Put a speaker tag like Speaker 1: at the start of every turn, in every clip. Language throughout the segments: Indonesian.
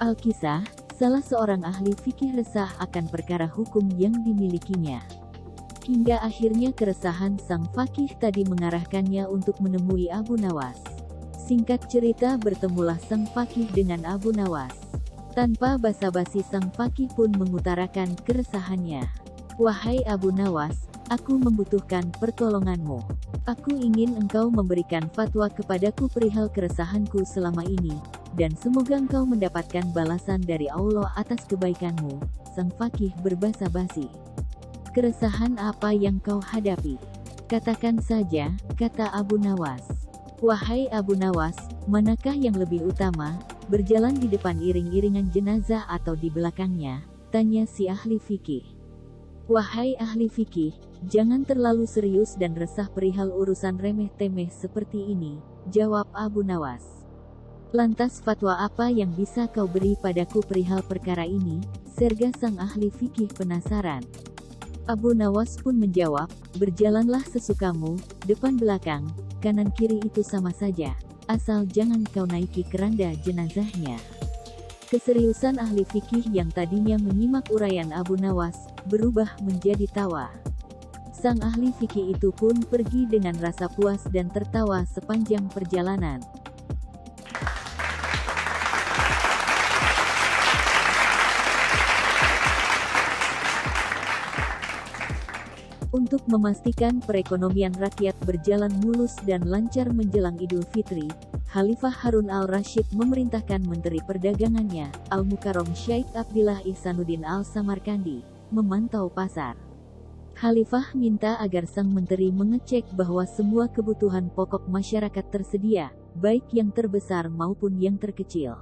Speaker 1: Al-Kisah, salah seorang ahli fikih resah akan perkara hukum yang dimilikinya. Hingga akhirnya keresahan sang faqih tadi mengarahkannya untuk menemui Abu Nawas. Singkat cerita, bertemulah sang faqih dengan Abu Nawas. Tanpa basa-basi, sang faqih pun mengutarakan keresahannya. "Wahai Abu Nawas, aku membutuhkan pertolonganmu. Aku ingin engkau memberikan fatwa kepadaku perihal keresahanku selama ini, dan semoga engkau mendapatkan balasan dari Allah atas kebaikanmu." Sang faqih berbasa basi. "Keresahan apa yang kau hadapi? Katakan saja," kata Abu Nawas. "Wahai Abu Nawas, manakah yang lebih utama, berjalan di depan iring-iringan jenazah atau di belakangnya?" tanya si ahli fikih. "Wahai ahli fikih, jangan terlalu serius dan resah perihal urusan remeh-temeh seperti ini," jawab Abu Nawas. "Lantas fatwa apa yang bisa kau beri padaku perihal perkara ini?" serga sang ahli fikih penasaran. Abu Nawas pun menjawab, "Berjalanlah sesukamu, depan belakang, kanan kiri itu sama saja, asal jangan kau naiki keranda jenazahnya." Keseriusan ahli fikih yang tadinya menyimak uraian Abu Nawas, berubah menjadi tawa. Sang ahli fikih itu pun pergi dengan rasa puas dan tertawa sepanjang perjalanan. Untuk memastikan perekonomian rakyat berjalan mulus dan lancar menjelang Idul Fitri, Khalifah Harun al-Rasyid memerintahkan Menteri Perdagangannya, Al-Mukarram Syekh Abdillah Ihsanuddin Al-Samarkandi, memantau pasar. Khalifah minta agar sang menteri mengecek bahwa semua kebutuhan pokok masyarakat tersedia, baik yang terbesar maupun yang terkecil.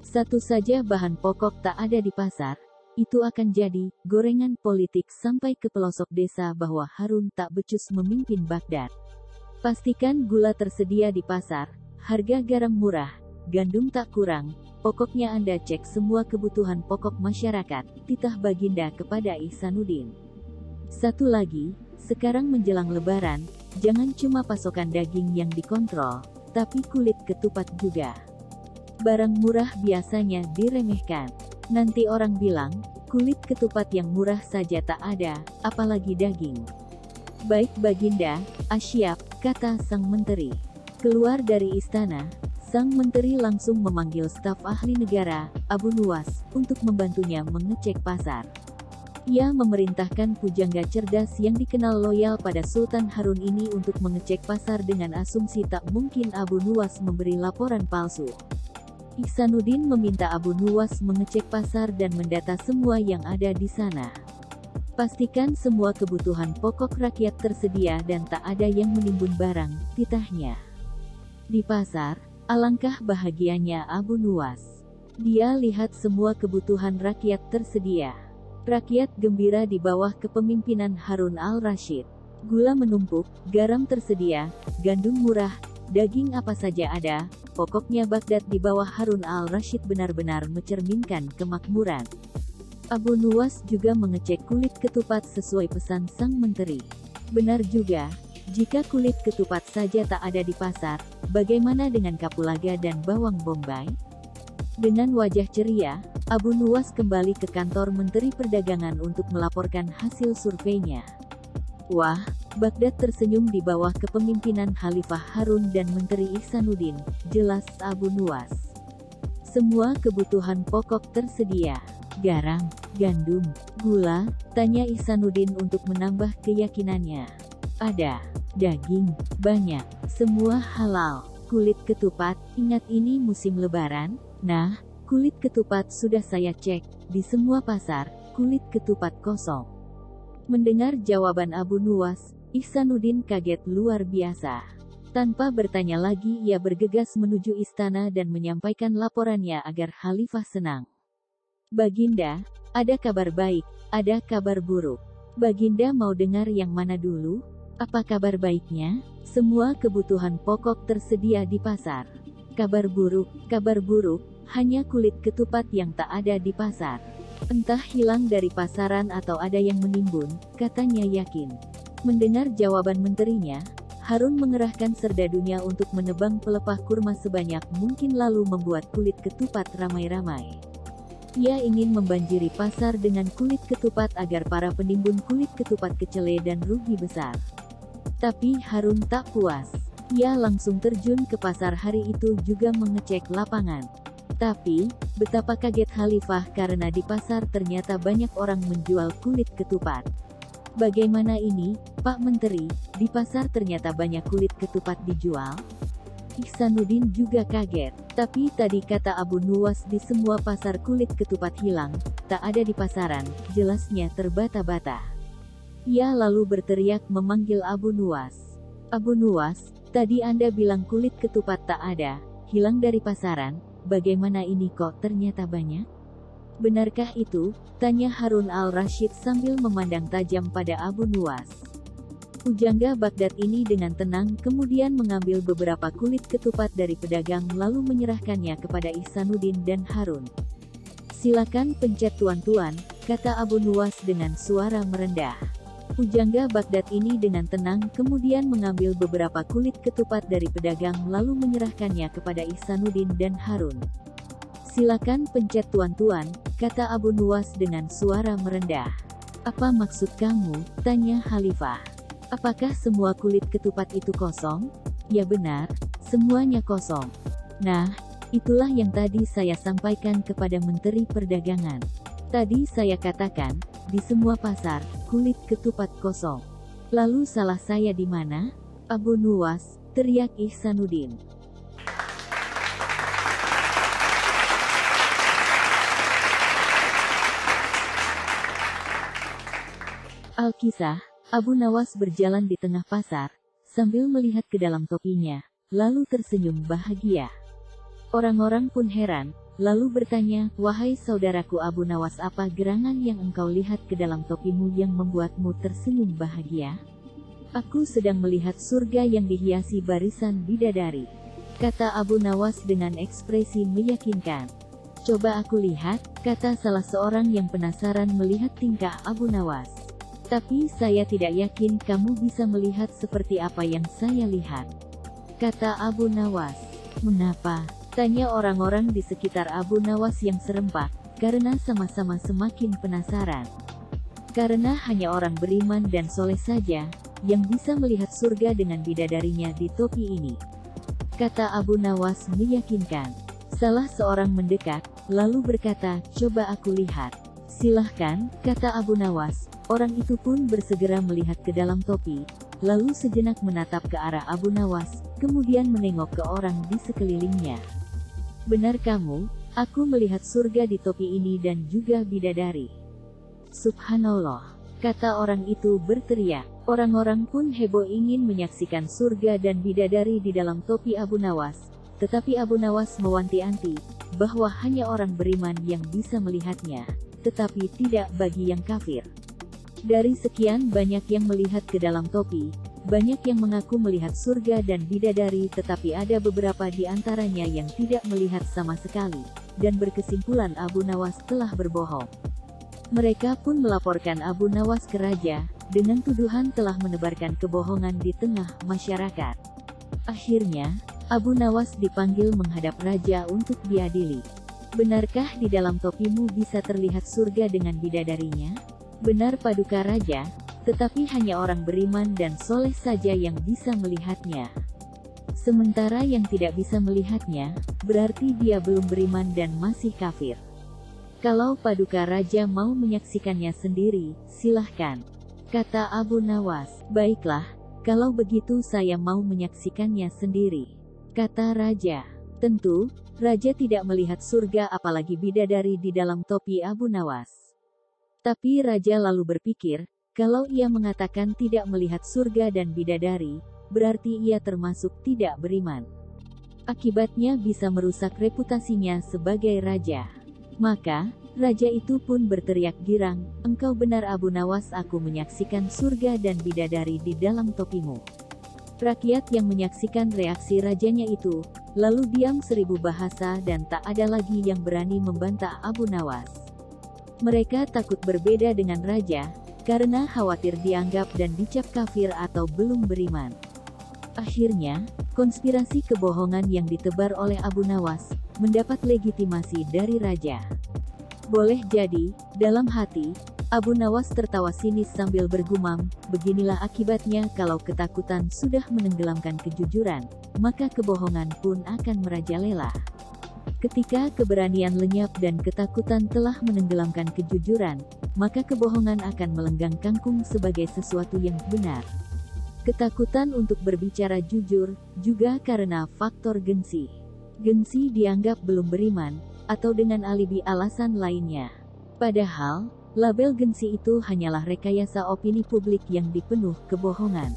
Speaker 1: Satu saja bahan pokok tak ada di pasar, itu akan jadi gorengan politik sampai ke pelosok desa bahwa Harun tak becus memimpin Baghdad. Pastikan gula tersedia di pasar, harga garam murah, gandum tak kurang, pokoknya Anda cek semua kebutuhan pokok masyarakat, titah Baginda kepada Ihsanuddin. Satu lagi, sekarang menjelang Lebaran, jangan cuma pasokan daging yang dikontrol, tapi kulit ketupat juga. Barang murah biasanya diremehkan. Nanti orang bilang, kulit ketupat yang murah saja tak ada, apalagi daging. "Baik Baginda, asyap," kata sang menteri. Keluar dari istana, sang menteri langsung memanggil staf ahli negara, Abu Nuwas, untuk membantunya mengecek pasar. Ia memerintahkan pujangga cerdas yang dikenal loyal pada Sultan Harun ini untuk mengecek pasar dengan asumsi tak mungkin Abu Nuwas memberi laporan palsu. Ihsanuddin meminta Abu Nuwas mengecek pasar dan mendata semua yang ada di sana. "Pastikan semua kebutuhan pokok rakyat tersedia dan tak ada yang menimbun barang," titahnya. Di pasar, alangkah bahagianya Abu Nuwas. Dia lihat semua kebutuhan rakyat tersedia. Rakyat gembira di bawah kepemimpinan Harun al-Rasyid. Gula menumpuk, garam tersedia, gandum murah, daging apa saja ada. Pokoknya Baghdad di bawah Harun al-Rasyid benar-benar mencerminkan kemakmuran. Abu Nuwas juga mengecek kulit ketupat sesuai pesan sang menteri. Benar juga, jika kulit ketupat saja tak ada di pasar, bagaimana dengan kapulaga dan bawang bombay? Dengan wajah ceria, Abu Nuwas kembali ke kantor Menteri Perdagangan untuk melaporkan hasil surveinya. Wah, Baghdad tersenyum di bawah kepemimpinan Khalifah Harun dan Menteri Ihsanuddin, jelas Abu Nuwas. Semua kebutuhan pokok tersedia. "Garam, gandum, gula?" tanya Ihsanuddin untuk menambah keyakinannya. "Ada. Daging, banyak. Semua halal. Kulit ketupat, ingat ini musim Lebaran? Nah, kulit ketupat sudah saya cek, di semua pasar, kulit ketupat kosong." Mendengar jawaban Abu Nuwas, Ihsanuddin kaget luar biasa. Tanpa bertanya lagi, ia bergegas menuju istana dan menyampaikan laporannya agar Khalifah senang. "Baginda, ada kabar baik, ada kabar buruk. Baginda mau dengar yang mana dulu?" "Apa kabar baiknya?" "Semua kebutuhan pokok tersedia di pasar." Kabar buruk, hanya kulit ketupat yang tak ada di pasar. Entah hilang dari pasaran atau ada yang menimbun, katanya yakin. Mendengar jawaban menterinya, Harun mengerahkan serdadunya untuk menebang pelepah kurma sebanyak mungkin lalu membuat kulit ketupat ramai-ramai. Ia ingin membanjiri pasar dengan kulit ketupat agar para penimbun kulit ketupat kecele dan rugi besar. Tapi Harun tak puas. Ia langsung terjun ke pasar hari itu juga mengecek lapangan. Tapi, betapa kaget Khalifah karena di pasar ternyata banyak orang menjual kulit ketupat. Bagaimana ini, Pak Menteri, di pasar ternyata banyak kulit ketupat dijual? Ihsanuddin juga kaget. Tapi tadi kata Abu Nuwas di semua pasar kulit ketupat hilang, tak ada di pasaran, jelasnya terbata-bata. Ia lalu berteriak memanggil Abu Nuwas. Abu Nuwas, tadi Anda bilang kulit ketupat tak ada, hilang dari pasaran, bagaimana ini kok ternyata banyak? Benarkah itu? Tanya Harun al-Rashid sambil memandang tajam pada Abu Nuwas. Pujangga Baghdad ini dengan tenang kemudian mengambil beberapa kulit ketupat dari pedagang lalu menyerahkannya kepada Ihsanuddin dan Harun. Silakan pencet tuan-tuan, kata Abu Nuwas dengan suara merendah. Pujangga Baghdad ini dengan tenang kemudian mengambil beberapa kulit ketupat dari pedagang lalu menyerahkannya kepada Ihsanuddin dan Harun. Silakan pencet tuan-tuan, kata Abu Nuwas dengan suara merendah. Apa maksud kamu? Tanya Khalifah. Apakah semua kulit ketupat itu kosong? Ya benar, semuanya kosong. Nah, itulah yang tadi saya sampaikan kepada Menteri Perdagangan. Tadi saya katakan, di semua pasar, kulit ketupat kosong. Lalu salah saya di mana? Abu Nuwas, teriak Ihsanuddin. Al-Kisah, Abu Nuwas berjalan di tengah pasar, sambil melihat ke dalam topinya, lalu tersenyum bahagia. Orang-orang pun heran, lalu bertanya, wahai saudaraku Abu Nuwas, apa gerangan yang engkau lihat ke dalam topimu yang membuatmu tersenyum bahagia? Aku sedang melihat surga yang dihiasi barisan bidadari, kata Abu Nuwas dengan ekspresi meyakinkan. Coba aku lihat, kata salah seorang yang penasaran melihat tingkah Abu Nuwas. Tapi saya tidak yakin kamu bisa melihat seperti apa yang saya lihat, kata Abu Nuwas. Mengapa? Tanya orang-orang di sekitar Abu Nuwas yang serempak, karena sama-sama semakin penasaran. Karena hanya orang beriman dan soleh saja, yang bisa melihat surga dengan bidadarinya di topi ini, kata Abu Nuwas meyakinkan. Salah seorang mendekat, lalu berkata, coba aku lihat. Silahkan, kata Abu Nuwas. Orang itu pun bersegera melihat ke dalam topi, lalu sejenak menatap ke arah Abu Nuwas, kemudian menengok ke orang di sekelilingnya. Benar kamu, aku melihat surga di topi ini dan juga bidadari. Subhanallah, kata orang itu berteriak. Orang-orang pun heboh ingin menyaksikan surga dan bidadari di dalam topi Abu Nuwas, tetapi Abu Nuwas mewanti-wanti, bahwa hanya orang beriman yang bisa melihatnya, tetapi tidak bagi yang kafir. Dari sekian banyak yang melihat ke dalam topi, banyak yang mengaku melihat surga dan bidadari tetapi ada beberapa di antaranya yang tidak melihat sama sekali, dan berkesimpulan Abu Nuwas telah berbohong. Mereka pun melaporkan Abu Nuwas ke raja, dengan tuduhan telah menebarkan kebohongan di tengah masyarakat. Akhirnya, Abu Nuwas dipanggil menghadap raja untuk diadili. Benarkah di dalam topimu bisa terlihat surga dengan bidadarinya? Benar paduka raja, tetapi hanya orang beriman dan soleh saja yang bisa melihatnya. Sementara yang tidak bisa melihatnya, berarti dia belum beriman dan masih kafir. Kalau paduka raja mau menyaksikannya sendiri, silahkan, kata Abu Nuwas. Baiklah, kalau begitu saya mau menyaksikannya sendiri, kata raja. Tentu, raja tidak melihat surga apalagi bidadari di dalam topi Abu Nuwas. Tapi raja lalu berpikir, kalau ia mengatakan tidak melihat surga dan bidadari, berarti ia termasuk tidak beriman. Akibatnya bisa merusak reputasinya sebagai raja. Maka, raja itu pun berteriak girang, engkau benar Abu Nuwas, aku menyaksikan surga dan bidadari di dalam topimu. Rakyat yang menyaksikan reaksi rajanya itu, lalu diam seribu bahasa dan tak ada lagi yang berani membantah Abu Nuwas. Mereka takut berbeda dengan raja, karena khawatir dianggap dan dicap kafir atau belum beriman. Akhirnya, konspirasi kebohongan yang ditebar oleh Abu Nawas mendapat legitimasi dari raja. Boleh jadi, dalam hati, Abu Nawas tertawa sinis sambil bergumam, beginilah akibatnya kalau ketakutan sudah menenggelamkan kejujuran, maka kebohongan pun akan merajalela. Ketika keberanian lenyap dan ketakutan telah menenggelamkan kejujuran, maka kebohongan akan melenggang kangkung sebagai sesuatu yang benar. Ketakutan untuk berbicara jujur, juga karena faktor gengsi. Gengsi dianggap belum beriman, atau dengan alibi alasan lainnya. Padahal, label gengsi itu hanyalah rekayasa opini publik yang dipenuh kebohongan.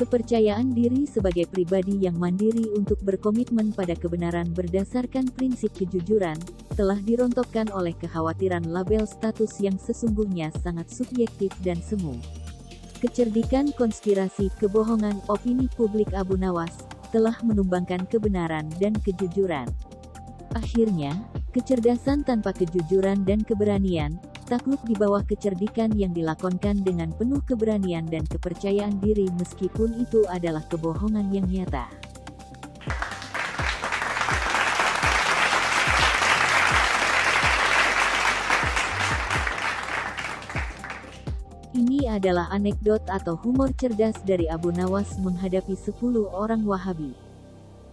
Speaker 1: Kepercayaan diri sebagai pribadi yang mandiri untuk berkomitmen pada kebenaran berdasarkan prinsip kejujuran, telah dirontokkan oleh kekhawatiran label status yang sesungguhnya sangat subjektif dan semu. Kecerdikan konspirasi kebohongan opini publik Abu Nawas, telah menumbangkan kebenaran dan kejujuran. Akhirnya, kecerdasan tanpa kejujuran dan keberanian, takluk di bawah kecerdikan yang dilakonkan dengan penuh keberanian dan kepercayaan diri meskipun itu adalah kebohongan yang nyata. Ini adalah anekdot atau humor cerdas dari Abu Nawas menghadapi 10 orang Wahabi.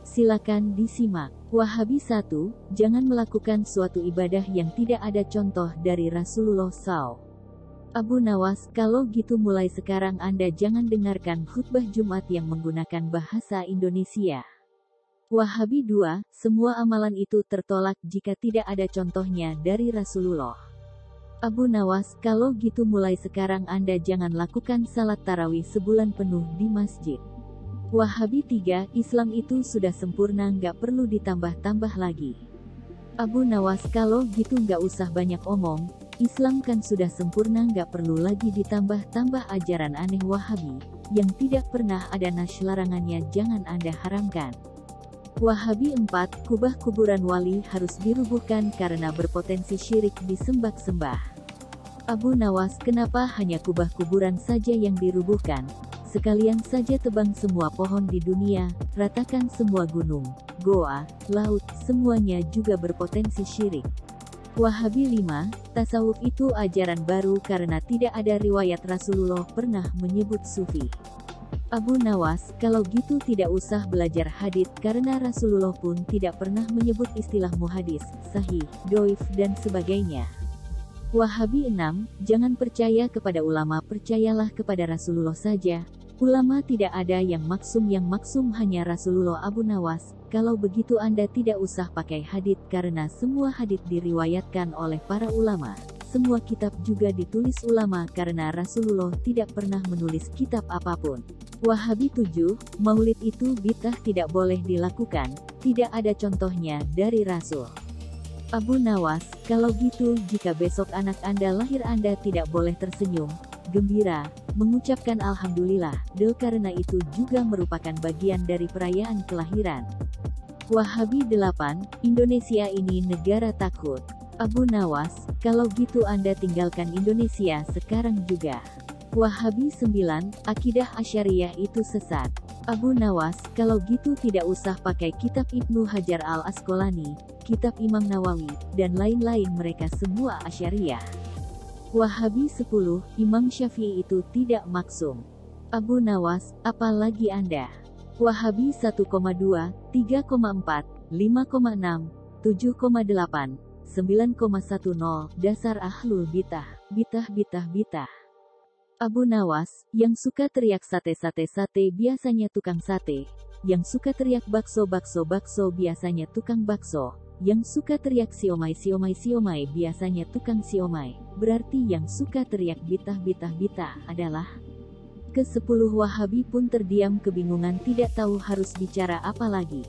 Speaker 1: Silakan disimak. Wahabi 1, jangan melakukan suatu ibadah yang tidak ada contoh dari Rasulullah SAW. Abu Nawas, kalau gitu mulai sekarang Anda jangan dengarkan khutbah Jumat yang menggunakan bahasa Indonesia. Wahabi 2, semua amalan itu tertolak jika tidak ada contohnya dari Rasulullah. Abu Nawas, kalau gitu mulai sekarang Anda jangan lakukan salat tarawih sebulan penuh di masjid. Wahabi 3, Islam itu sudah sempurna nggak perlu ditambah-tambah lagi. Abu Nawas, kalau gitu nggak usah banyak omong, Islam kan sudah sempurna nggak perlu lagi ditambah-tambah ajaran aneh Wahabi, yang tidak pernah ada nas larangannya jangan Anda haramkan. Wahabi 4, kubah kuburan wali harus dirubuhkan karena berpotensi syirik disembah-sembah. Abu Nawas, kenapa hanya kubah kuburan saja yang dirubuhkan? Sekalian saja tebang semua pohon di dunia, ratakan semua gunung, goa, laut, semuanya juga berpotensi syirik. Wahabi 5, tasawuf itu ajaran baru karena tidak ada riwayat Rasulullah pernah menyebut sufi. Abu Nawas, kalau gitu tidak usah belajar hadits karena Rasulullah pun tidak pernah menyebut istilah muhadis, sahih, doif, dan sebagainya. Wahabi 6, jangan percaya kepada ulama, percayalah kepada Rasulullah saja. Ulama tidak ada yang maksum hanya Rasulullah. Abu Nawas, kalau begitu Anda tidak usah pakai hadits karena semua hadits diriwayatkan oleh para ulama. Semua kitab juga ditulis ulama karena Rasulullah tidak pernah menulis kitab apapun. Wahabi 7, maulid itu bid'ah tidak boleh dilakukan, tidak ada contohnya dari Rasul. Abu Nawas, kalau gitu jika besok anak Anda lahir Anda tidak boleh tersenyum, gembira, mengucapkan Alhamdulillah, karena itu juga merupakan bagian dari perayaan kelahiran. Wahabi 8, Indonesia ini negara takut. Abu Nawas, kalau gitu Anda tinggalkan Indonesia sekarang juga. Wahabi 9, akidah Asy'ariyah itu sesat. Abu Nawas, kalau gitu tidak usah pakai kitab Ibnu Hajar al-Asqalani, kitab Imam Nawawi, dan lain-lain mereka semua Asy'ariyah. Wahabi 10, Imam Syafi'i itu tidak maksum. Abu Nawas, apalagi Anda? Wahabi 1,2, 3,4, 5,6, 7,8, 9,10, dasar ahlul bid'ah, bid'ah. Abu Nawas, yang suka teriak sate biasanya tukang sate, yang suka teriak bakso biasanya tukang bakso, yang suka teriak siomay biasanya tukang siomay. Berarti yang suka teriak bid'ah adalah ke-10. Wahabi pun terdiam kebingungan tidak tahu harus bicara apa lagi.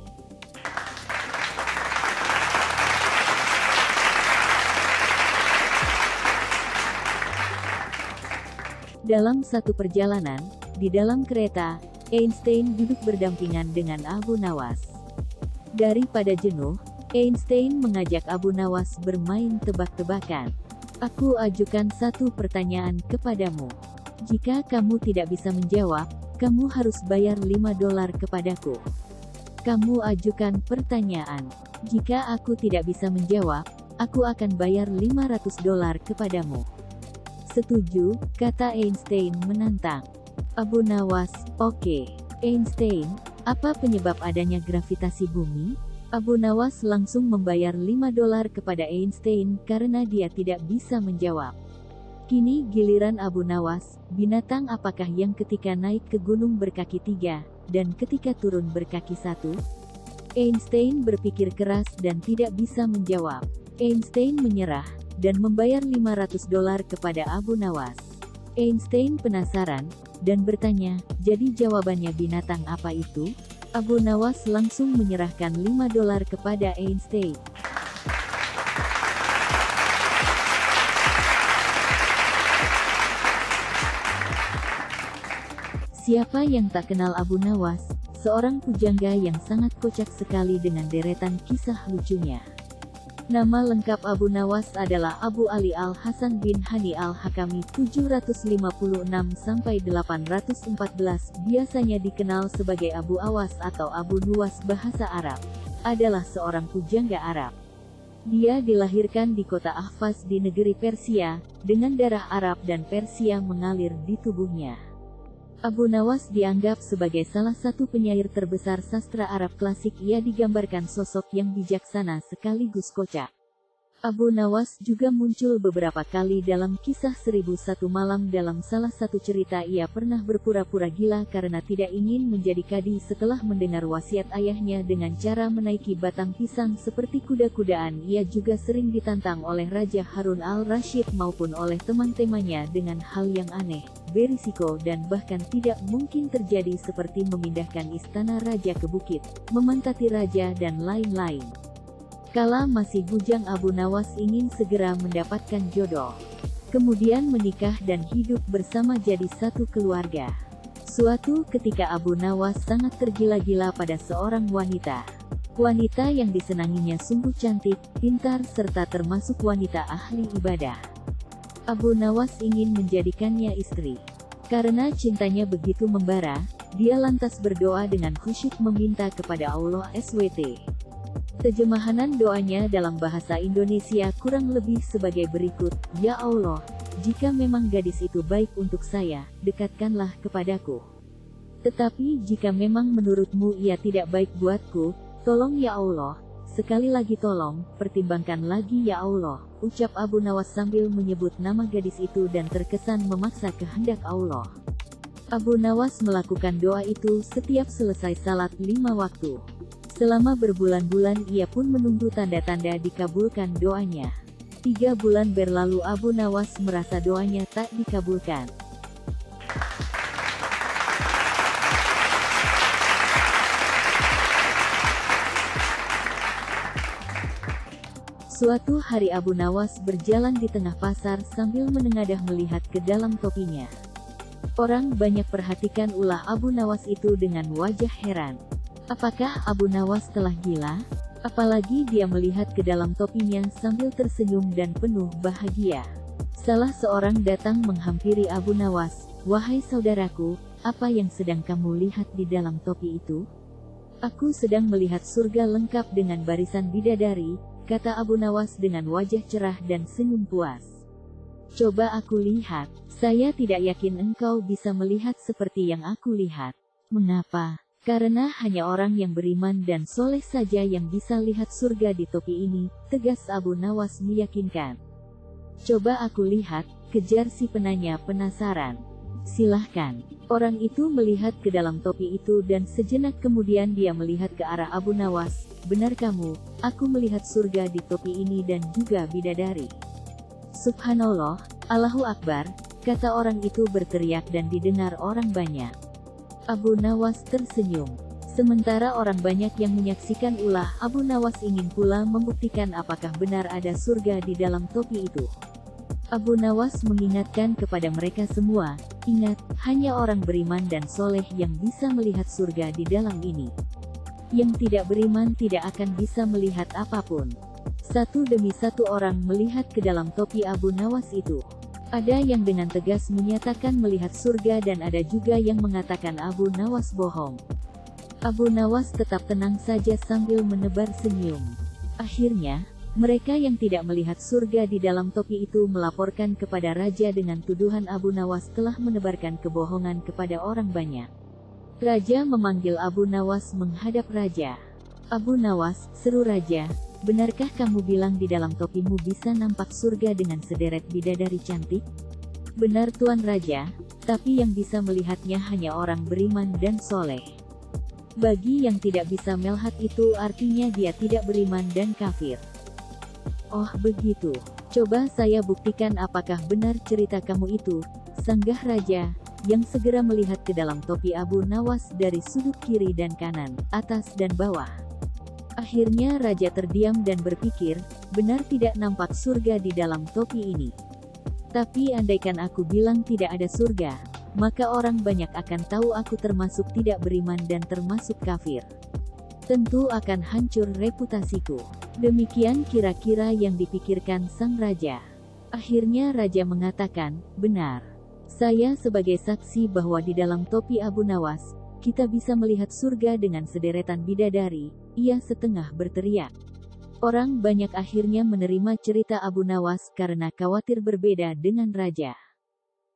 Speaker 1: Dalam satu perjalanan, di dalam kereta, Einstein duduk berdampingan dengan Abu Nawas. Daripada jenuh, Einstein mengajak Abu Nawas bermain tebak-tebakan. Aku ajukan satu pertanyaan kepadamu. Jika kamu tidak bisa menjawab, Kamu harus bayar $5 kepadaku. Kamu ajukan pertanyaan. Jika aku tidak bisa menjawab, aku akan bayar $500 kepadamu. Setuju, kata Einstein menantang. Abu Nawas, oke. Einstein, apa penyebab adanya gravitasi bumi? Abu Nawas langsung membayar $5 kepada Einstein karena dia tidak bisa menjawab. Kini giliran Abu Nawas, binatang apakah yang ketika naik ke gunung berkaki 3, dan ketika turun berkaki 1? Einstein berpikir keras dan tidak bisa menjawab. Einstein menyerah, dan membayar $500 kepada Abu Nawas. Einstein penasaran, dan bertanya, jadi jawabannya binatang apa itu? Abu Nawas langsung menyerahkan $5 kepada Einstein. Siapa yang tak kenal Abu Nawas, seorang pujangga yang sangat kocak sekali dengan deretan kisah lucunya. Nama lengkap Abu Nawas adalah Abu Ali Al-Hasan bin Hani Al-Hakami 756–814, biasanya dikenal sebagai Abu Awas atau Abu Nuwas bahasa Arab, adalah seorang pujangga Arab. Dia dilahirkan di kota Ahvaz di negeri Persia, dengan darah Arab dan Persia mengalir di tubuhnya. Abu Nawas dianggap sebagai salah satu penyair terbesar sastra Arab klasik. Ia digambarkan sosok yang bijaksana sekaligus kocak. Abu Nawas juga muncul beberapa kali dalam kisah 1001 Malam. Dalam salah satu cerita ia pernah berpura-pura gila karena tidak ingin menjadi kadi setelah mendengar wasiat ayahnya dengan cara menaiki batang pisang seperti kuda-kudaan. Ia juga sering ditantang oleh Raja Harun al-Rashid maupun oleh teman-temannya dengan hal yang aneh, berisiko dan bahkan tidak mungkin terjadi seperti memindahkan istana raja ke bukit, memantati raja dan lain-lain. Kala masih bujang Abu Nawas ingin segera mendapatkan jodoh. Kemudian menikah dan hidup bersama jadi satu keluarga. Suatu ketika Abu Nawas sangat tergila-gila pada seorang wanita. Wanita yang disenanginya sungguh cantik, pintar serta termasuk wanita ahli ibadah. Abu Nawas ingin menjadikannya istri. Karena cintanya begitu membara, dia lantas berdoa dengan khusyuk meminta kepada Allah SWT. Terjemahan doanya dalam bahasa Indonesia kurang lebih sebagai berikut, Ya Allah, jika memang gadis itu baik untuk saya, dekatkanlah kepadaku. Tetapi jika memang menurutmu ia tidak baik buatku, tolong ya Allah, sekali lagi tolong, pertimbangkan lagi ya Allah, ucap Abu Nawas sambil menyebut nama gadis itu dan terkesan memaksa kehendak Allah. Abu Nawas melakukan doa itu setiap selesai salat 5 waktu. Selama berbulan-bulan ia pun menunggu tanda-tanda dikabulkan doanya. 3 bulan berlalu Abu Nawas merasa doanya tak dikabulkan. Suatu hari Abu Nawas berjalan di tengah pasar sambil menengadah melihat ke dalam topinya. Orang banyak perhatikan ulah Abu Nawas itu dengan wajah heran. Apakah Abu Nawas telah gila? Apalagi dia melihat ke dalam topinya sambil tersenyum dan penuh bahagia. Salah seorang datang menghampiri Abu Nawas, "Wahai saudaraku, apa yang sedang kamu lihat di dalam topi itu?" "Aku sedang melihat surga lengkap dengan barisan bidadari," kata Abu Nawas dengan wajah cerah dan senyum puas. "Coba aku lihat." "Saya tidak yakin engkau bisa melihat seperti yang aku lihat." "Mengapa?" "Karena hanya orang yang beriman dan soleh saja yang bisa lihat surga di topi ini," tegas Abu Nawas meyakinkan. "Coba aku lihat," kejar si penanya penasaran. "Silahkan." Orang itu melihat ke dalam topi itu dan sejenak kemudian dia melihat ke arah Abu Nawas. "Benar kamu, aku melihat surga di topi ini dan juga bidadari." "Subhanallah, Allahu Akbar," kata orang itu berteriak dan didengar orang banyak. Abu Nawas tersenyum. Sementara orang banyak yang menyaksikan ulah Abu Nawas ingin pula membuktikan apakah benar ada surga di dalam topi itu. Abu Nawas mengingatkan kepada mereka semua, "Ingat, hanya orang beriman dan soleh yang bisa melihat surga di dalam ini. Yang tidak beriman tidak akan bisa melihat apapun." Satu demi satu orang melihat ke dalam topi Abu Nawas itu. Ada yang dengan tegas menyatakan melihat surga dan ada juga yang mengatakan Abu Nawas bohong. Abu Nawas tetap tenang saja sambil menebar senyum. Akhirnya, mereka yang tidak melihat surga di dalam topi itu melaporkan kepada raja dengan tuduhan Abu Nawas telah menebarkan kebohongan kepada orang banyak. Raja memanggil Abu Nawas menghadap raja. Abu Nawas, seru raja, benarkah kamu bilang di dalam topimu bisa nampak surga dengan sederet bidadari cantik? Benar Tuan Raja, tapi yang bisa melihatnya hanya orang beriman dan soleh. Bagi yang tidak bisa melihat itu artinya dia tidak beriman dan kafir. Oh begitu, coba saya buktikan apakah benar cerita kamu itu, sanggah raja, yang segera melihat ke dalam topi Abu Nawas dari sudut kiri dan kanan, atas dan bawah. Akhirnya raja terdiam dan berpikir, benar tidak nampak surga di dalam topi ini. Tapi andaikan aku bilang tidak ada surga, maka orang banyak akan tahu aku termasuk tidak beriman dan termasuk kafir. Tentu akan hancur reputasiku. Demikian kira-kira yang dipikirkan sang raja. Akhirnya raja mengatakan, benar. Saya sebagai saksi bahwa di dalam topi Abu Nawas, kita bisa melihat surga dengan sederetan bidadari, ia setengah berteriak. Orang banyak akhirnya menerima cerita Abu Nawas karena khawatir berbeda dengan raja.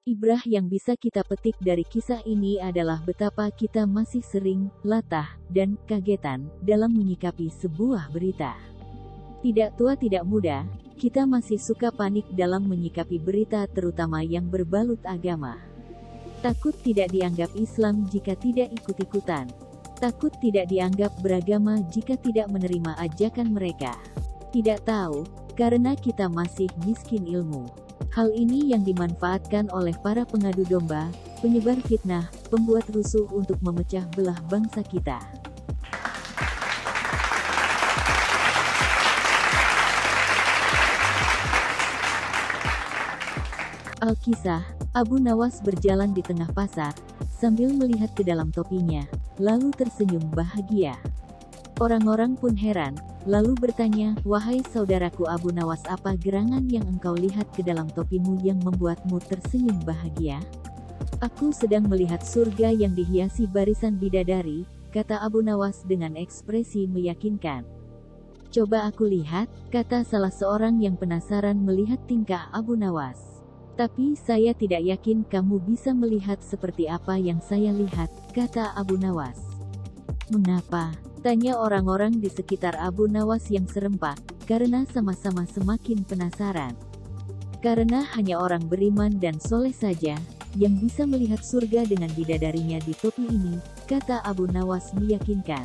Speaker 1: Ibrah yang bisa kita petik dari kisah ini adalah betapa kita masih sering latah dan kagetan dalam menyikapi sebuah berita. Tidak tua tidak muda, kita masih suka panik dalam menyikapi berita terutama yang berbalut agama. Takut tidak dianggap Islam jika tidak ikut-ikutan. Takut tidak dianggap beragama jika tidak menerima ajakan mereka. Tidak tahu, karena kita masih miskin ilmu. Hal ini yang dimanfaatkan oleh para pengadu domba, penyebar fitnah, pembuat rusuh untuk memecah belah bangsa kita. Al-Kisah, Abu Nawas berjalan di tengah pasar, sambil melihat ke dalam topinya, lalu tersenyum bahagia. Orang-orang pun heran, lalu bertanya, wahai saudaraku Abu Nawas, apa gerangan yang engkau lihat ke dalam topimu yang membuatmu tersenyum bahagia? Aku sedang melihat surga yang dihiasi barisan bidadari, kata Abu Nawas dengan ekspresi meyakinkan. Coba aku lihat, kata salah seorang yang penasaran melihat tingkah Abu Nawas. Tapi saya tidak yakin kamu bisa melihat seperti apa yang saya lihat, kata Abu Nawas. Mengapa? Tanya orang-orang di sekitar Abu Nawas yang serempak, karena sama-sama semakin penasaran. Karena hanya orang beriman dan soleh saja, yang bisa melihat surga dengan bidadarinya di topi ini, kata Abu Nawas meyakinkan.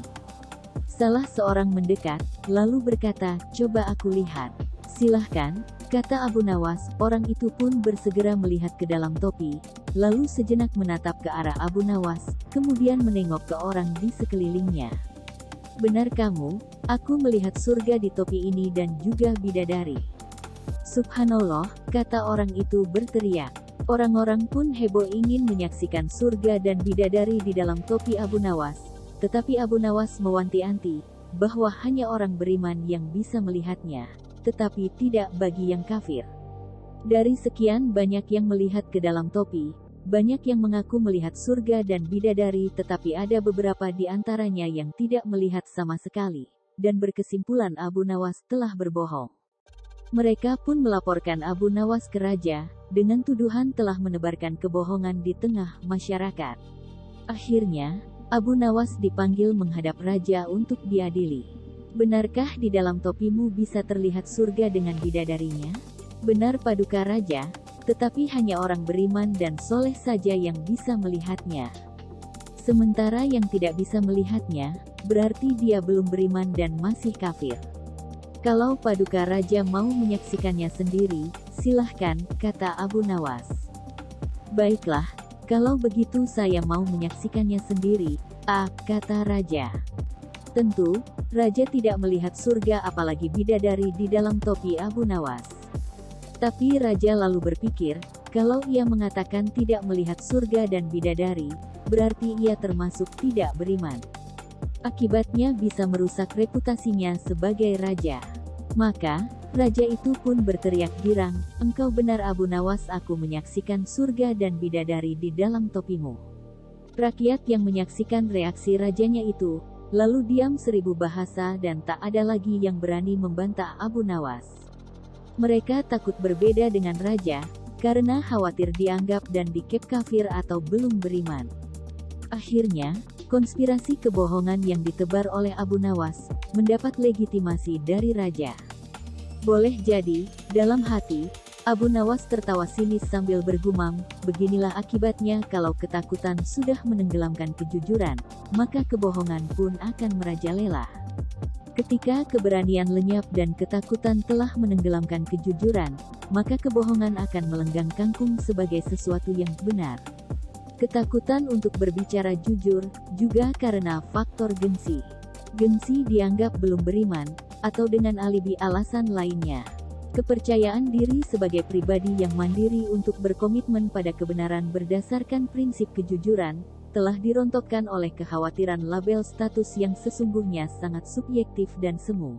Speaker 1: Salah seorang mendekat, lalu berkata, coba aku lihat. Silahkan, kata Abu Nawas. Orang itu pun bersegera melihat ke dalam topi, lalu sejenak menatap ke arah Abu Nawas, kemudian menengok ke orang di sekelilingnya. Benar kamu, aku melihat surga di topi ini dan juga bidadari. Subhanallah, kata orang itu berteriak. Orang-orang pun heboh ingin menyaksikan surga dan bidadari di dalam topi Abu Nawas. Tetapi Abu Nawas mewanti-wanti, bahwa hanya orang beriman yang bisa melihatnya, tetapi tidak bagi yang kafir. Dari sekian banyak yang melihat ke dalam topi, banyak yang mengaku melihat surga dan bidadari, tetapi ada beberapa di antaranya yang tidak melihat sama sekali, dan berkesimpulan Abu Nawas telah berbohong. Mereka pun melaporkan Abu Nawas ke raja, dengan tuduhan telah menebarkan kebohongan di tengah masyarakat. Akhirnya, Abu Nawas dipanggil menghadap raja untuk diadili. Benarkah di dalam topimu bisa terlihat surga dengan bidadarinya? Benar paduka raja, tetapi hanya orang beriman dan soleh saja yang bisa melihatnya. Sementara yang tidak bisa melihatnya, berarti dia belum beriman dan masih kafir. Kalau paduka raja mau menyaksikannya sendiri, silahkan, kata Abu Nawas. Baiklah, kalau begitu saya mau menyaksikannya sendiri, kata raja. Tentu, raja tidak melihat surga apalagi bidadari di dalam topi Abu Nawas. Tapi raja lalu berpikir, kalau ia mengatakan tidak melihat surga dan bidadari, berarti ia termasuk tidak beriman. Akibatnya bisa merusak reputasinya sebagai raja. Maka, Raja itu pun berteriak girang, "Engkau benar Abu Nawas, aku menyaksikan surga dan bidadari di dalam topimu." Rakyat yang menyaksikan reaksi rajanya itu, lalu diam 1000 bahasa dan tak ada lagi yang berani membantah Abu Nawas. Mereka takut berbeda dengan raja, karena khawatir dianggap dan dikep kafir atau belum beriman. Akhirnya, konspirasi kebohongan yang ditebar oleh Abu Nawas, mendapat legitimasi dari raja. Boleh jadi, dalam hati, Abu Nawas tertawa sinis sambil bergumam, "Beginilah akibatnya kalau ketakutan sudah menenggelamkan kejujuran, maka kebohongan pun akan merajalela." Ketika keberanian lenyap dan ketakutan telah menenggelamkan kejujuran, maka kebohongan akan melenggang kangkung sebagai sesuatu yang benar. Ketakutan untuk berbicara jujur, juga karena faktor gengsi. Gengsi dianggap belum beriman, atau dengan alibi alasan lainnya. Kepercayaan diri sebagai pribadi yang mandiri untuk berkomitmen pada kebenaran berdasarkan prinsip kejujuran, telah dirontokkan oleh kekhawatiran label status yang sesungguhnya sangat subjektif dan semu.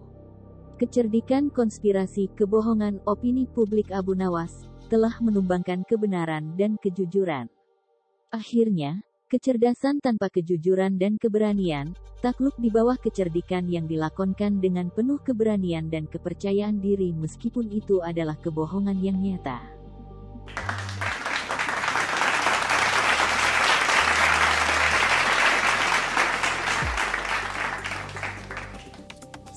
Speaker 1: Kecerdikan konspirasi kebohongan opini publik Abu Nawas, telah menumbangkan kebenaran dan kejujuran. Akhirnya, kecerdasan tanpa kejujuran dan keberanian, takluk di bawah kecerdikan yang dilakonkan dengan penuh keberanian dan kepercayaan diri meskipun itu adalah kebohongan yang nyata.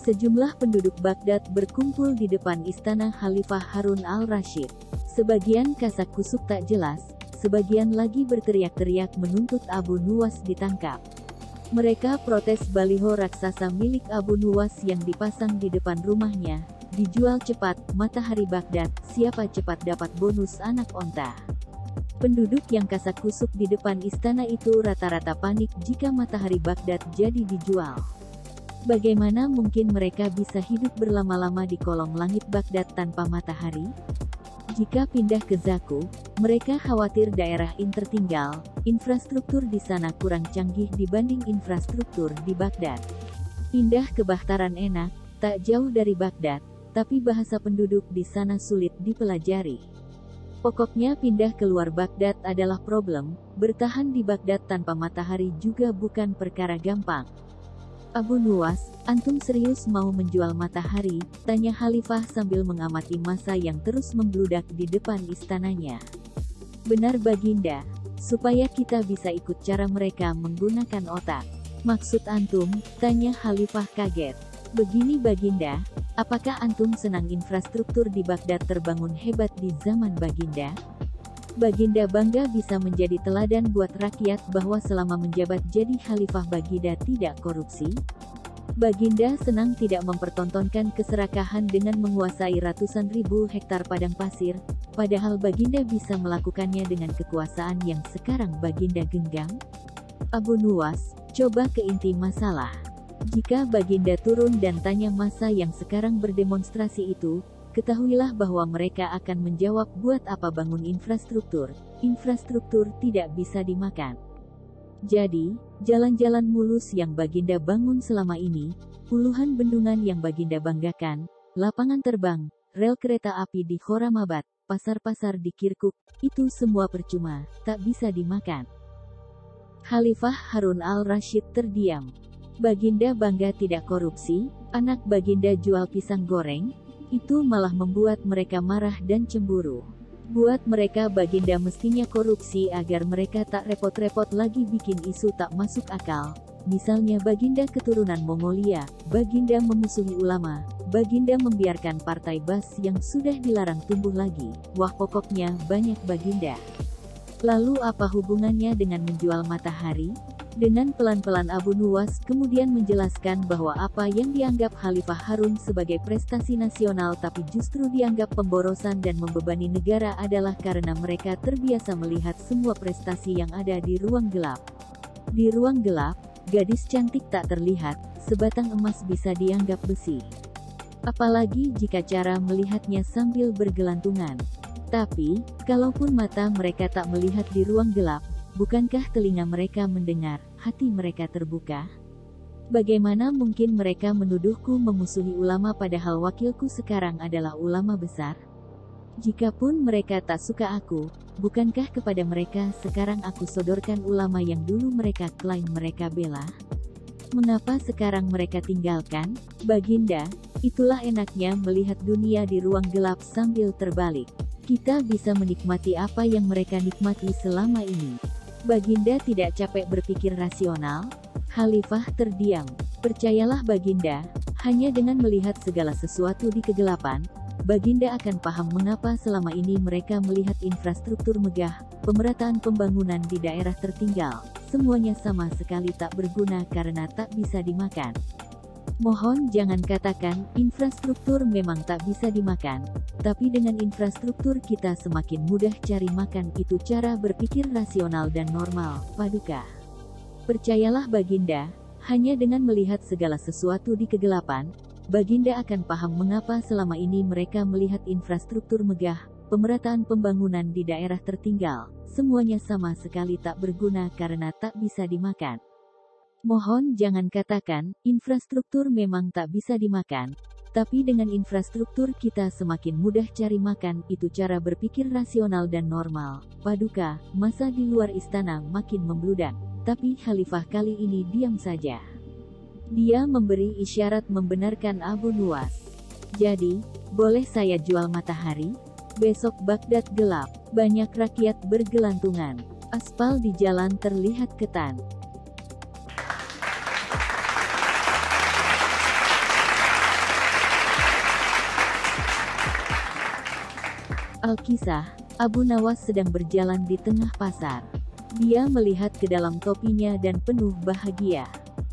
Speaker 1: Sejumlah penduduk Baghdad berkumpul di depan istana Khalifah Harun al-Rashid. Sebagian kasak-kusuk tak jelas, sebagian lagi berteriak-teriak menuntut Abu Nuwas ditangkap. Mereka protes baliho raksasa milik Abu Nuwas yang dipasang di depan rumahnya, "Dijual cepat, matahari Baghdad, siapa cepat dapat bonus anak onta." Penduduk yang kasak-kusuk di depan istana itu rata-rata panik jika matahari Baghdad jadi dijual. Bagaimana mungkin mereka bisa hidup berlama-lama di kolong langit Baghdad tanpa matahari? Jika pindah ke Zaku, mereka khawatir daerah ini tertinggal, infrastruktur di sana kurang canggih dibanding infrastruktur di Baghdad. Pindah ke Bahtaran enak, tak jauh dari Baghdad, tapi bahasa penduduk di sana sulit dipelajari. Pokoknya pindah keluar Baghdad adalah problem, bertahan di Baghdad tanpa matahari juga bukan perkara gampang. "Abu Nuwas, antum serius mau menjual matahari?" tanya Khalifah sambil mengamati massa yang terus membludak di depan istananya. "Benar Baginda, supaya kita bisa ikut cara mereka menggunakan otak." "Maksud antum?" tanya Khalifah kaget. "Begini Baginda, apakah antum senang infrastruktur di Baghdad terbangun hebat di zaman Baginda? Baginda bangga bisa menjadi teladan buat rakyat bahwa selama menjabat jadi Khalifah Baginda tidak korupsi? Baginda senang tidak mempertontonkan keserakahan dengan menguasai ratusan ribu hektar padang pasir, padahal Baginda bisa melakukannya dengan kekuasaan yang sekarang Baginda genggam?" "Abu Nuwas, coba ke inti masalah. Jika Baginda turun dan tanya massa yang sekarang berdemonstrasi itu, ketahuilah bahwa mereka akan menjawab, buat apa bangun infrastruktur? Infrastruktur tidak bisa dimakan. Jadi, jalan-jalan mulus yang Baginda bangun selama ini, puluhan bendungan yang Baginda banggakan, lapangan terbang, rel kereta api di Khorramabad, pasar-pasar di Kirkuk, itu semua percuma, tak bisa dimakan." Khalifah Harun al-Rashid terdiam. Baginda bangga tidak korupsi, anak Baginda jual pisang goreng? Itu malah membuat mereka marah dan cemburu. Buat mereka Baginda mestinya korupsi agar mereka tak repot-repot lagi bikin isu tak masuk akal. Misalnya Baginda keturunan Mongolia, Baginda memusuhi ulama, Baginda membiarkan partai Bas yang sudah dilarang tumbuh lagi. Wah, pokoknya banyak Baginda. Lalu apa hubungannya dengan menjual matahari? Dengan pelan-pelan Abu Nuwas kemudian menjelaskan bahwa apa yang dianggap Khalifah Harun sebagai prestasi nasional tapi justru dianggap pemborosan dan membebani negara adalah karena mereka terbiasa melihat semua prestasi yang ada di ruang gelap. Di ruang gelap, gadis cantik tak terlihat, sebatang emas bisa dianggap besi. Apalagi jika cara melihatnya sambil bergelantungan. Tapi, kalaupun mata mereka tak melihat di ruang gelap, bukankah telinga mereka mendengar, hati mereka terbuka? Bagaimana mungkin mereka menuduhku memusuhi ulama padahal wakilku sekarang adalah ulama besar? Jikapun mereka tak suka aku, bukankah kepada mereka sekarang aku sodorkan ulama yang dulu mereka klaim mereka bela? Mengapa sekarang mereka tinggalkan? Baginda, itulah enaknya melihat dunia di ruang gelap sambil terbalik. Kita bisa menikmati apa yang mereka nikmati selama ini. Baginda tidak capek berpikir rasional? Khalifah terdiam. Percayalah Baginda, hanya dengan melihat segala sesuatu di kegelapan, Baginda akan paham mengapa selama ini mereka melihat infrastruktur megah, pemerataan pembangunan di daerah tertinggal, semuanya sama sekali tak berguna karena tak bisa dimakan. Mohon jangan katakan, infrastruktur memang tak bisa dimakan, tapi dengan infrastruktur kita semakin mudah cari makan, itu cara berpikir rasional dan normal, Paduka. Percayalah Baginda, hanya dengan melihat segala sesuatu di kegelapan, Baginda akan paham mengapa selama ini mereka melihat infrastruktur megah, pemerataan pembangunan di daerah tertinggal, semuanya sama sekali tak berguna karena tak bisa dimakan. Mohon jangan katakan, infrastruktur memang tak bisa dimakan, tapi dengan infrastruktur kita semakin mudah cari makan, itu cara berpikir rasional dan normal, Paduka. Masa di luar istana makin membludak, tapi Khalifah kali ini diam saja. Dia memberi isyarat membenarkan Abu Nuwas. Jadi, boleh saya jual matahari? Besok Baghdad gelap, banyak rakyat bergelantungan. Aspal di jalan terlihat ketan. Alkisah, Abu Nawas sedang berjalan di tengah pasar. Dia melihat ke dalam topinya dan penuh bahagia.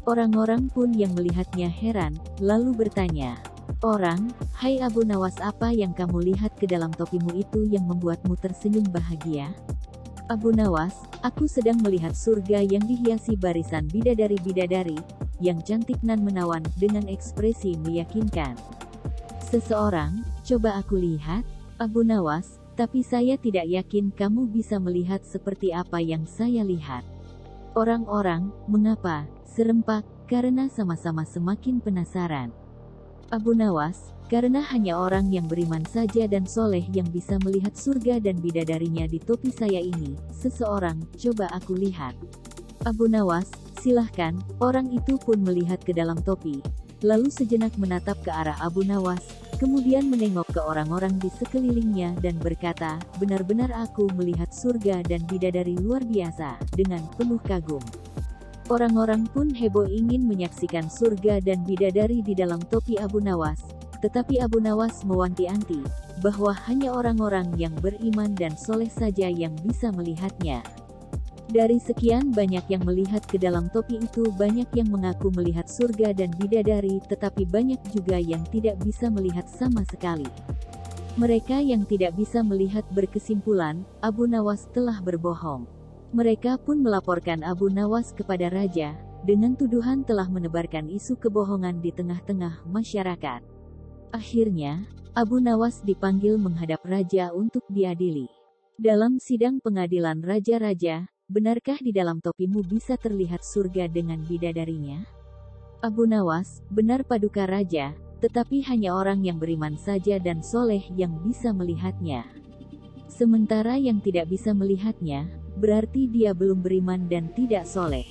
Speaker 1: Orang-orang pun yang melihatnya heran, lalu bertanya, "Orang, hai Abu Nawas, apa yang kamu lihat ke dalam topimu itu yang membuatmu tersenyum bahagia?" Abu Nawas, aku sedang melihat surga yang dihiasi barisan bidadari-bidadari, yang cantik nan menawan, dengan ekspresi meyakinkan. Seseorang, coba aku lihat, Abu Nawas, tapi saya tidak yakin kamu bisa melihat seperti apa yang saya lihat. Orang-orang, mengapa? Serempak, karena sama-sama semakin penasaran. Abu Nawas, karena hanya orang yang beriman saja dan soleh yang bisa melihat surga dan bidadarinya di topi saya ini. Seseorang, coba aku lihat. Abu Nawas, silahkan. Orang itu pun melihat ke dalam topi, lalu sejenak menatap ke arah Abu Nawas, kemudian menengok ke orang-orang di sekelilingnya dan berkata, "Benar-benar aku melihat surga dan bidadari luar biasa," dengan penuh kagum. Orang-orang pun heboh ingin menyaksikan surga dan bidadari di dalam topi Abu Nawas, tetapi Abu Nawas mewanti-wanti bahwa hanya orang-orang yang beriman dan soleh saja yang bisa melihatnya. Dari sekian banyak yang melihat ke dalam topi itu, banyak yang mengaku melihat surga dan bidadari, tetapi banyak juga yang tidak bisa melihat sama sekali. Mereka yang tidak bisa melihat berkesimpulan, Abu Nawas telah berbohong. Mereka pun melaporkan Abu Nawas kepada raja, dengan tuduhan telah menebarkan isu kebohongan di tengah-tengah masyarakat. Akhirnya, Abu Nawas dipanggil menghadap raja untuk diadili. Dalam sidang pengadilan raja-raja, benarkah di dalam topimu bisa terlihat surga dengan bidadarinya? Abu Nawas, benar Paduka Raja, tetapi hanya orang yang beriman saja dan soleh yang bisa melihatnya. Sementara yang tidak bisa melihatnya, berarti dia belum beriman dan tidak soleh.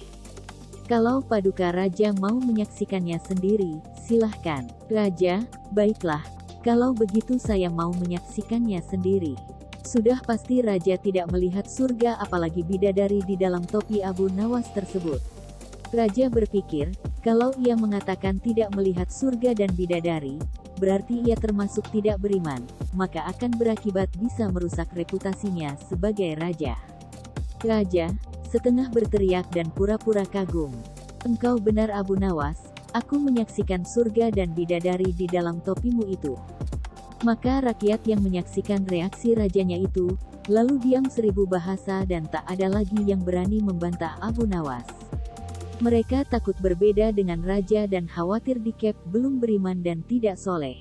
Speaker 1: Kalau Paduka Raja mau menyaksikannya sendiri, silahkan. Raja, baiklah, kalau begitu saya mau menyaksikannya sendiri. Sudah pasti raja tidak melihat surga apalagi bidadari di dalam topi Abu Nawas tersebut. Raja berpikir, kalau ia mengatakan tidak melihat surga dan bidadari, berarti ia termasuk tidak beriman, maka akan berakibat bisa merusak reputasinya sebagai raja. Raja, setengah berteriak dan pura-pura kagum. "Engkau benar Abu Nawas, aku menyaksikan surga dan bidadari di dalam topimu itu." Maka rakyat yang menyaksikan reaksi rajanya itu, lalu diam seribu bahasa dan tak ada lagi yang berani membantah Abu Nawas. Mereka takut berbeda dengan raja dan khawatir dikep belum beriman dan tidak soleh.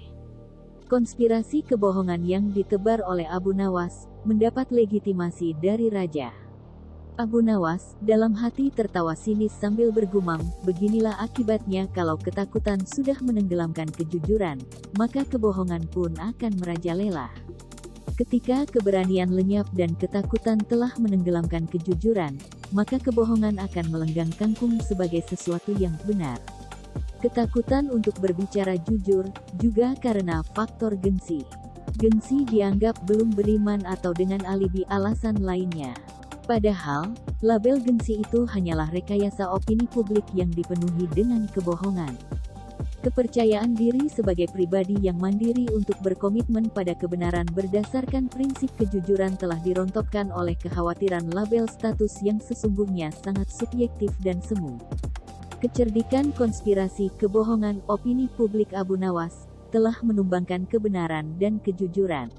Speaker 1: Konspirasi kebohongan yang ditebar oleh Abu Nawas, mendapat legitimasi dari raja. Abu Nawas, dalam hati tertawa sinis sambil bergumam, beginilah akibatnya kalau ketakutan sudah menenggelamkan kejujuran, maka kebohongan pun akan merajalela. Ketika keberanian lenyap dan ketakutan telah menenggelamkan kejujuran, maka kebohongan akan melenggang kangkung sebagai sesuatu yang benar. Ketakutan untuk berbicara jujur, juga karena faktor gengsi. Gengsi dianggap belum beriman atau dengan alibi alasan lainnya. Padahal, label gengsi itu hanyalah rekayasa opini publik yang dipenuhi dengan kebohongan. Kepercayaan diri sebagai pribadi yang mandiri untuk berkomitmen pada kebenaran berdasarkan prinsip kejujuran telah dirontokkan oleh kekhawatiran label status yang sesungguhnya sangat subjektif dan semu. Kecerdikan konspirasi kebohongan opini publik Abu Nawas telah menumbangkan kebenaran dan kejujuran.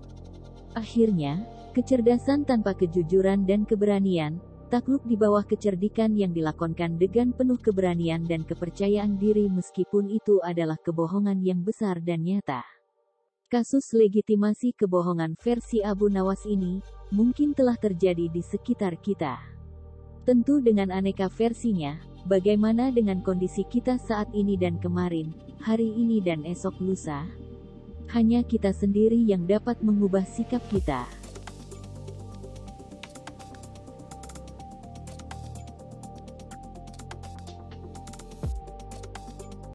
Speaker 1: Akhirnya, kecerdasan tanpa kejujuran dan keberanian, takluk di bawah kecerdikan yang dilakonkan dengan penuh keberanian dan kepercayaan diri meskipun itu adalah kebohongan yang besar dan nyata. Kasus legitimasi kebohongan versi Abu Nawas ini, mungkin telah terjadi di sekitar kita. Tentu dengan aneka versinya, bagaimana dengan kondisi kita saat ini dan kemarin, hari ini dan esok lusa? Hanya kita sendiri yang dapat mengubah sikap kita.